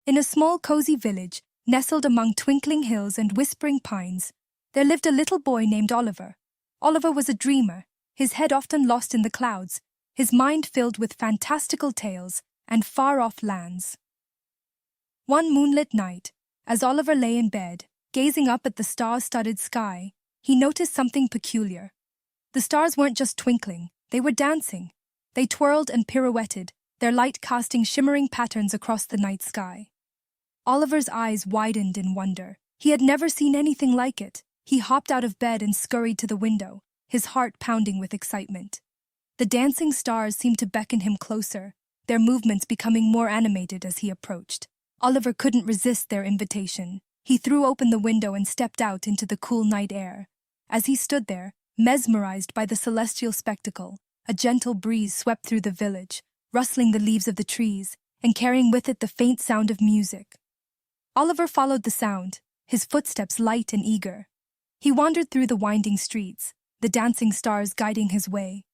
In a small, cozy village, nestled among twinkling hills and whispering pines, there lived a little boy named Oliver. Oliver was a dreamer, his head often lost in the clouds, his mind filled with fantastical tales and far-off lands. One moonlit night, as Oliver lay in bed, gazing up at the star-studded sky, he noticed something peculiar. The stars weren't just twinkling, they were dancing. They twirled and pirouetted, their light casting shimmering patterns across the night sky. Oliver's eyes widened in wonder. He had never seen anything like it. He hopped out of bed and scurried to the window, his heart pounding with excitement. The dancing stars seemed to beckon him closer, their movements becoming more animated as he approached. Oliver couldn't resist their invitation. He threw open the window and stepped out into the cool night air. As he stood there, mesmerized by the celestial spectacle, a gentle breeze swept through the village, rustling the leaves of the trees and carrying with it the faint sound of music. Oliver followed the sound, his footsteps light and eager. He wandered through the winding streets, the dancing stars guiding his way.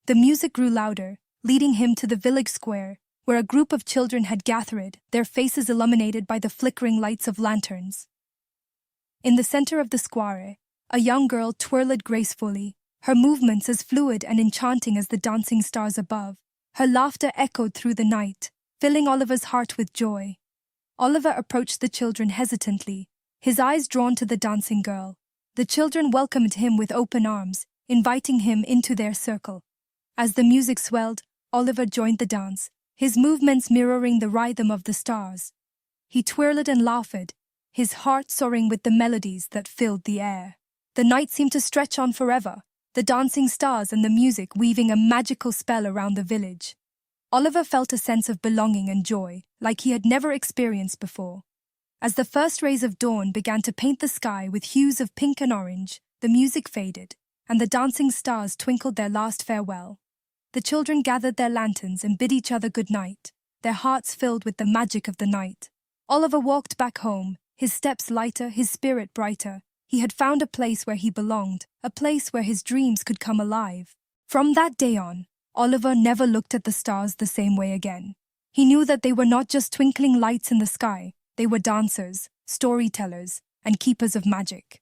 The music grew louder, leading him to the village square, where a group of children had gathered, their faces illuminated by the flickering lights of lanterns. In the center of the square, a young girl twirled gracefully, her movements as fluid and enchanting as the dancing stars above. Her laughter echoed through the night, filling Oliver's heart with joy. Oliver approached the children hesitantly, his eyes drawn to the dancing girl. The children welcomed him with open arms, inviting him into their circle. As the music swelled, Oliver joined the dance, his movements mirroring the rhythm of the stars. He twirled and laughed, his heart soaring with the melodies that filled the air. The night seemed to stretch on forever, the dancing stars and the music weaving a magical spell around the village. Oliver felt a sense of belonging and joy, like he had never experienced before. As the first rays of dawn began to paint the sky with hues of pink and orange, the music faded, and the dancing stars twinkled their last farewell. The children gathered their lanterns and bid each other good night, their hearts filled with the magic of the night. Oliver walked back home, his steps lighter, his spirit brighter. He had found a place where he belonged, a place where his dreams could come alive. From that day on, Oliver never looked at the stars the same way again. He knew that they were not just twinkling lights in the sky, they were dancers, storytellers, and keepers of magic.